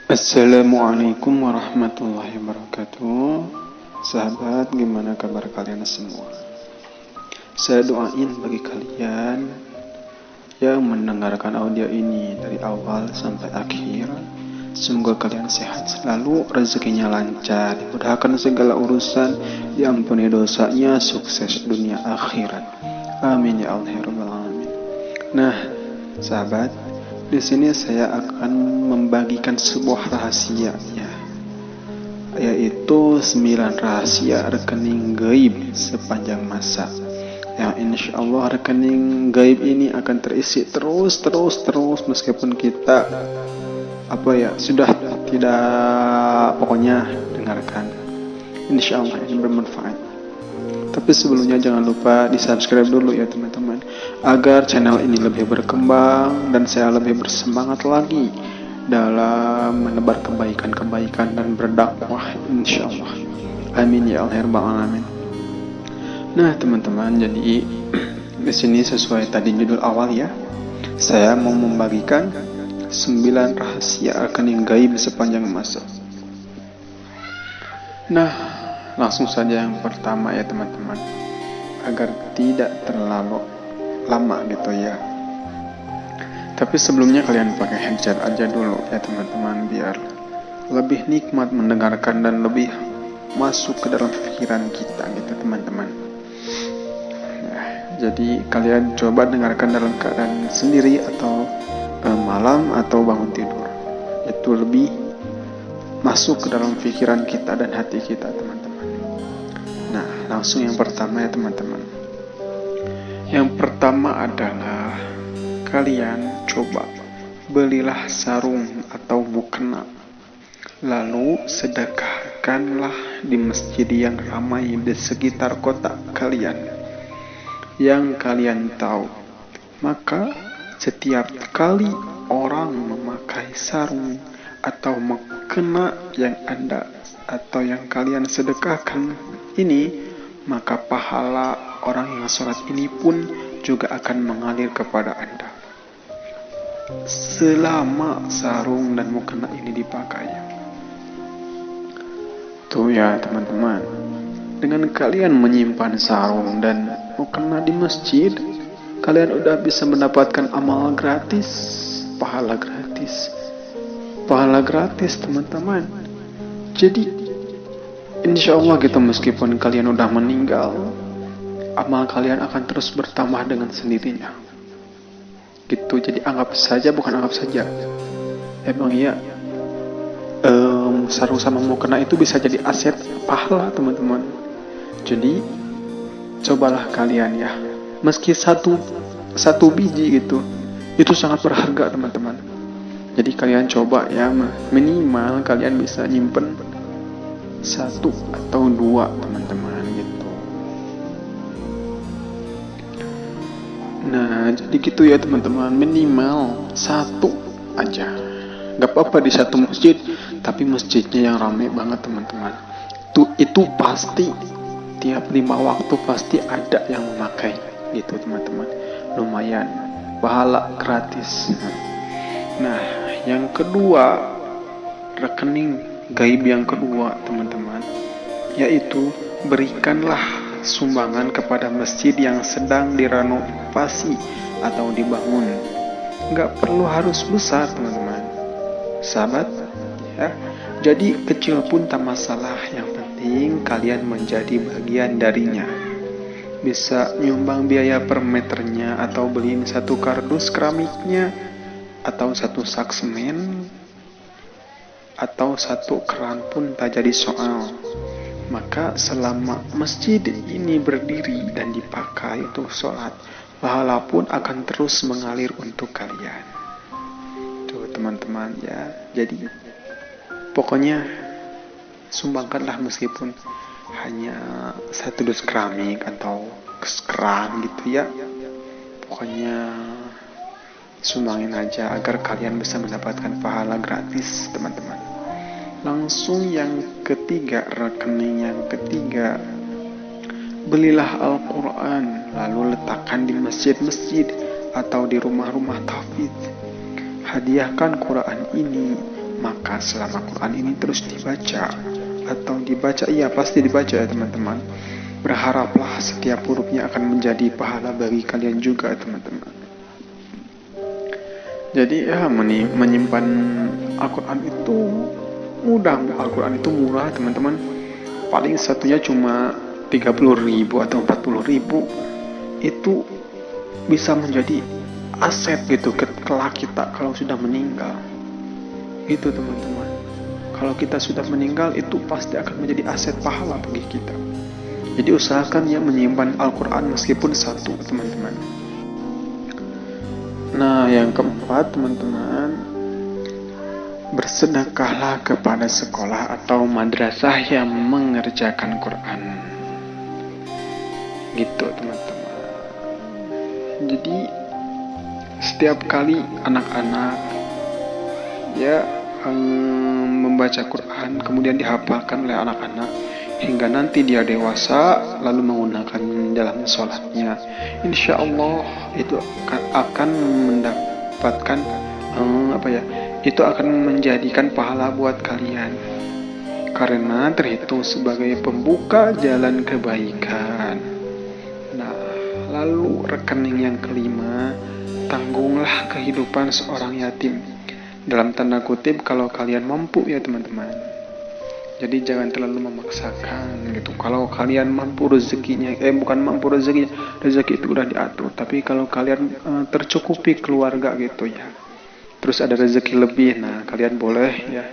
Assalamualaikum warahmatullahi wabarakatuh. Sahabat, gimana kabar kalian semua? Saya doain bagi kalian yang mendengarkan audio ini dari awal sampai akhir. Semoga kalian sehat selalu, rezekinya lancar, dimudahkan segala urusan, diampuni dosanya, sukses dunia akhirat. Amin ya Allah ya Rabbal alamin. Nah, sahabat, di sini saya akan membagikan sebuah rahasia ya, yaitu 9 rahasia rekening gaib sepanjang masa. Yang insya Allah rekening gaib ini akan terisi terus meskipun kita sudah tidak, pokoknya dengarkan. Insya Allah ini bermanfaat. Tapi sebelumnya jangan lupa di subscribe dulu ya teman-teman, agar channel ini lebih berkembang dan saya lebih bersemangat lagi dalam menebar kebaikan-kebaikan dan berdakwah insya Allah. Amin ya Allah ya Rabbal alamin. Nah teman-teman, jadi di sini sesuai tadi judul awal ya, saya mau membagikan 9 rahasia rekening gaib sepanjang masa. Nah, langsung saja yang pertama ya teman-teman, agar tidak terlalu lama gitu ya. Tapi sebelumnya kalian pakai headset aja dulu ya teman-teman, biar lebih nikmat mendengarkan dan lebih masuk ke dalam pikiran kita gitu teman-teman. Nah, jadi kalian coba dengarkan dalam keadaan sendiri atau malam atau bangun tidur. Itu lebih masuk ke dalam pikiran kita dan hati kita teman-teman. Nah, langsung yang pertama ya teman-teman. Yang pertama adalah kalian coba belilah sarung atau mukena, lalu sedekahkanlah di masjid yang ramai di sekitar kota kalian yang kalian tahu. Maka setiap kali orang memakai sarung atau mukena yang Anda atau yang kalian sedekahkan ini, maka pahala orang yang sholat ini pun juga akan mengalir kepada Anda selama sarung dan mukena ini dipakai. Tuh ya teman-teman, dengan kalian menyimpan sarung dan mukena di masjid, kalian udah bisa mendapatkan amal gratis, pahala gratis teman-teman. Jadi insya Allah gitu, meskipun kalian udah meninggal, amal kalian akan terus bertambah dengan sendirinya gitu. Jadi bukan anggap saja, emang ya, sarung sama mukena itu bisa jadi aset pahala teman-teman. Jadi cobalah kalian ya, meski satu biji gitu, itu sangat berharga teman-teman. Jadi kalian coba ya, minimal kalian bisa nyimpen 1 atau 2 teman-teman gitu. Nah jadi gitu ya teman-teman, minimal 1 aja. Gak apa-apa di satu masjid, tapi masjidnya yang ramai banget teman-teman. Itu pasti tiap 5 waktu pasti ada yang memakai gitu teman-teman. Lumayan, pahala gratis. Nah yang kedua, rekening gaib yang kedua teman-teman, yaitu berikanlah sumbangan kepada masjid yang sedang direnovasi atau dibangun. Gak perlu harus besar teman-teman, sahabat ya. Jadi kecil pun tak masalah, yang penting kalian menjadi bagian darinya. Bisa nyumbang biaya per meternya, atau beliin 1 kardus keramiknya, atau 1 sak semen, atau 1 keran pun tak jadi soal. Maka selama masjid ini berdiri dan dipakai untuk sholat, pahala pun akan terus mengalir untuk kalian. Tuh teman-teman ya. Jadi pokoknya sumbangkanlah, meskipun hanya 1 dus keramik atau keran gitu ya. Pokoknya sumbangin aja agar kalian bisa mendapatkan pahala gratis teman-teman. Langsung yang ketiga, rekening yang ketiga, belilah Al-Quran lalu letakkan di masjid-masjid atau di rumah-rumah tahfidz. Hadiahkan Quran ini Maka selama Quran ini terus dibaca atau dibaca, iya pasti dibaca ya teman-teman, berharaplah setiap hurufnya akan menjadi pahala bagi kalian juga teman-teman. Jadi ya menyimpan Al-Quran itu mudah, Al-Quran itu murah teman-teman. Paling satunya cuma 30.000 atau 40.000. Itu bisa menjadi aset gitu kelak kita kalau sudah meninggal. Itu teman-teman. Kalau kita sudah meninggal itu pasti akan menjadi aset pahala bagi kita. Jadi usahakan ya menyimpan Al-Quran meskipun satu teman-teman. Nah yang keempat teman-teman, bersedekahlah kepada sekolah atau madrasah yang mengerjakan Quran. Gitu teman-teman. Jadi setiap kali anak-anak ya membaca Quran kemudian dihafalkan oleh anak-anak hingga nanti dia dewasa lalu menggunakan dalam sholatnya, insya Allah itu akan mendapatkan itu akan menjadikan pahala buat kalian karena terhitung sebagai pembuka jalan kebaikan. Nah, lalu rekening yang kelima, tanggunglah kehidupan seorang yatim. Dalam tanda kutip kalau kalian mampu ya teman-teman. Jadi jangan terlalu memaksakan gitu. Kalau kalian mampu rezekinya, bukan mampu rezekinya, rezeki itu udah diatur. Tapi kalau kalian tercukupi keluarga gitu ya, terus ada rezeki lebih, nah kalian boleh ya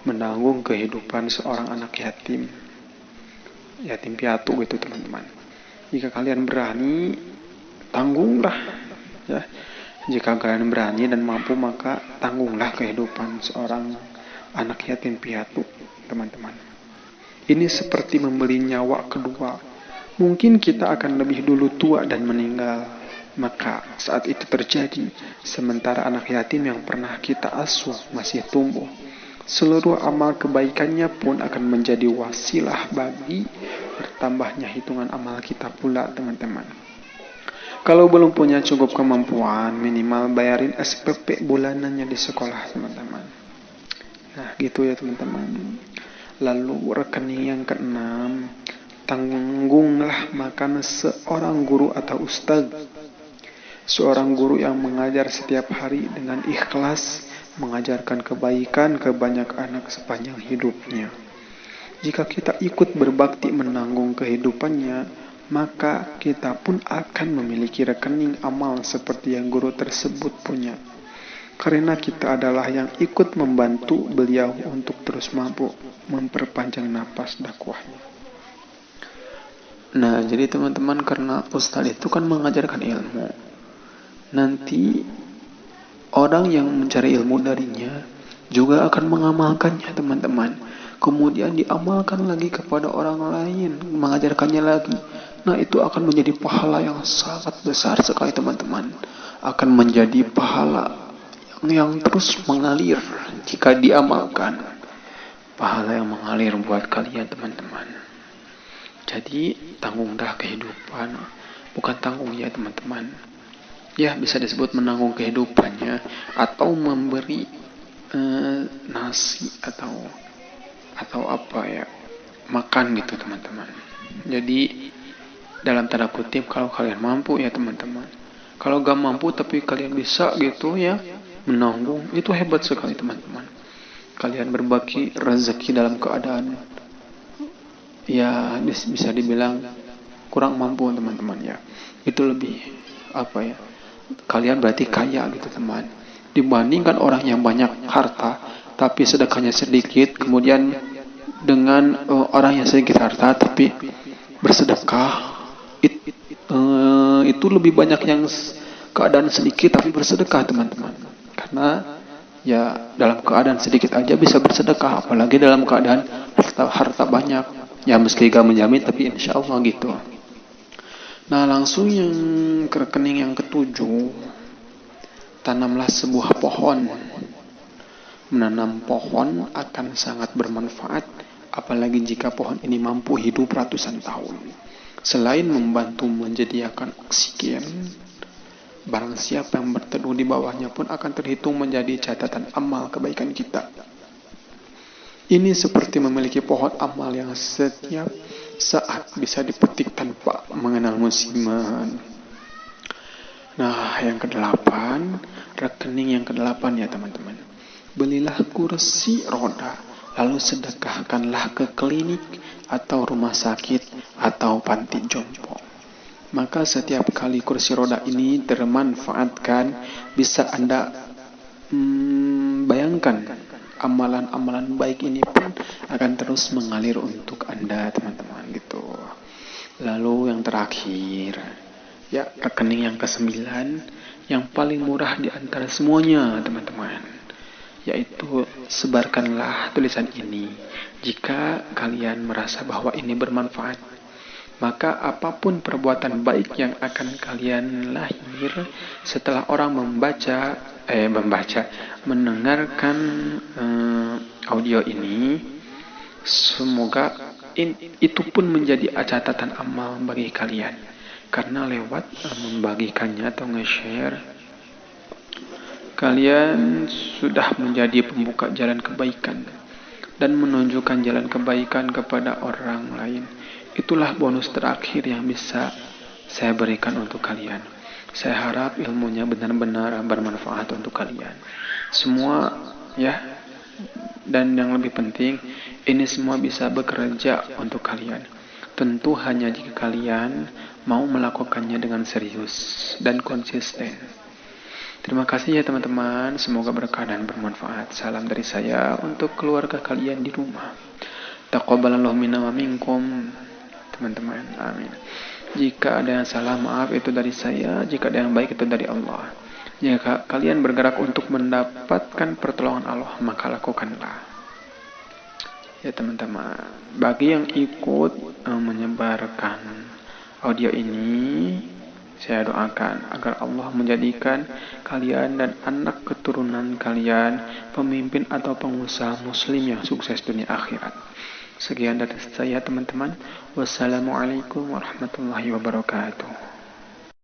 menanggung kehidupan seorang anak yatim piatu gitu teman-teman. Jika kalian berani, tanggunglah ya. Jika kalian berani dan mampu, maka tanggunglah kehidupan seorang anak yatim piatu, teman-teman. Ini seperti membeli nyawa kedua. Mungkin kita akan lebih dulu tua dan meninggal. Maka saat itu terjadi, sementara anak yatim yang pernah kita asuh masih tumbuh, seluruh amal kebaikannya pun akan menjadi wasilah bagi bertambahnya hitungan amal kita pula, teman-teman. Kalau belum punya cukup kemampuan, minimal bayarin SPP bulanannya di sekolah, teman-teman. Nah, gitu ya, teman-teman. Lalu rekening yang keenam, tanggunglah makan seorang guru atau ustadz. Seorang guru yang mengajar setiap hari dengan ikhlas, mengajarkan kebaikan ke banyak anak sepanjang hidupnya. Jika kita ikut berbakti menanggung kehidupannya, maka kita pun akan memiliki rekening amal seperti yang guru tersebut punya. Karena kita adalah yang ikut membantu beliau untuk terus mampu memperpanjang napas dakwahnya. Nah, jadi teman-teman, karena ustadz itu kan mengajarkan ilmu. Nanti orang yang mencari ilmu darinya juga akan mengamalkannya, teman-teman. Kemudian diamalkan lagi kepada orang lain, mengajarkannya lagi. Nah, itu akan menjadi pahala yang sangat besar sekali, teman-teman. Akan menjadi pahala yang terus mengalir jika diamalkan. Pahala yang mengalir buat kalian, teman-teman. Jadi, tanggunglah kehidupan. Bukan tanggung ya, teman-teman. Ya, bisa disebut menanggung kehidupannya. Atau memberi nasi atau apa ya, makan gitu, teman-teman. Jadi dalam tanda kutip kalau kalian mampu ya, teman-teman. Kalau gak mampu tapi kalian bisa gitu ya menanggung, itu hebat sekali, teman-teman. Kalian berbagi rezeki dalam keadaan ya bisa dibilang kurang mampu, teman-teman ya. Itu lebih kalian berarti kaya gitu, teman. Dibandingkan orang yang banyak harta tapi sedekahnya sedikit, kemudian dengan orang yang sedikit harta tapi bersedekah, itu lebih banyak yang keadaan sedikit tapi bersedekah, teman-teman. Karena ya dalam keadaan sedikit aja bisa bersedekah, apalagi dalam keadaan harta banyak. Ya meski gak menjamin, tapi insya Allah gitu. Nah, langsung yang ke rekening yang ketujuh, tanamlah sebuah pohon. Menanam pohon akan sangat bermanfaat, apalagi jika pohon ini mampu hidup ratusan tahun. Selain membantu menyediakan oksigen, barang siapa yang berteduh di bawahnya pun akan terhitung menjadi catatan amal kebaikan kita. Ini seperti memiliki pohon amal yang setiap saat bisa dipetik tanpa mengenal musiman. Nah, yang kedelapan, rekening yang kedelapan ya teman-teman. Belilah kursi roda, lalu sedekahkanlah ke klinik atau rumah sakit atau panti jompo. Maka setiap kali kursi roda ini termanfaatkan, bisa Anda bayangkan amalan-amalan baik ini pun akan terus mengalir untuk Anda teman-teman gitu. Lalu yang terakhir, ya rekening yang ke-9 yang paling murah di antara semuanya teman-teman, yaitu sebarkanlah tulisan ini jika kalian merasa bahwa ini bermanfaat. Maka apapun perbuatan baik yang akan kalian lahir setelah orang mendengarkan audio ini, semoga itu pun menjadi catatan amal bagi kalian. Karena lewat membagikannya atau nge-share, kalian sudah menjadi pembuka jalan kebaikan dan menunjukkan jalan kebaikan kepada orang lain. Itulah bonus terakhir yang bisa saya berikan untuk kalian. Saya harap ilmunya benar-benar bermanfaat untuk kalian semua ya. Dan yang lebih penting, ini semua bisa bekerja untuk kalian. Tentu hanya jika kalian mau melakukannya dengan serius dan konsisten. Terima kasih ya teman-teman, semoga berkah dan bermanfaat. Salam dari saya untuk keluarga kalian di rumah. Taqabbalallahu minna wa minkum, teman-teman. Amin. Jika ada yang salah, maaf, itu dari saya. Jika ada yang baik, itu dari Allah. Jika kalian bergerak untuk mendapatkan pertolongan Allah, maka lakukanlah. Ya teman-teman, bagi yang ikut menyebarkan audio ini, saya doakan agar Allah menjadikan kalian dan anak keturunan kalian pemimpin atau pengusaha muslim yang sukses dunia akhirat. Sekian dari saya teman-teman. Wassalamualaikum warahmatullahi wabarakatuh.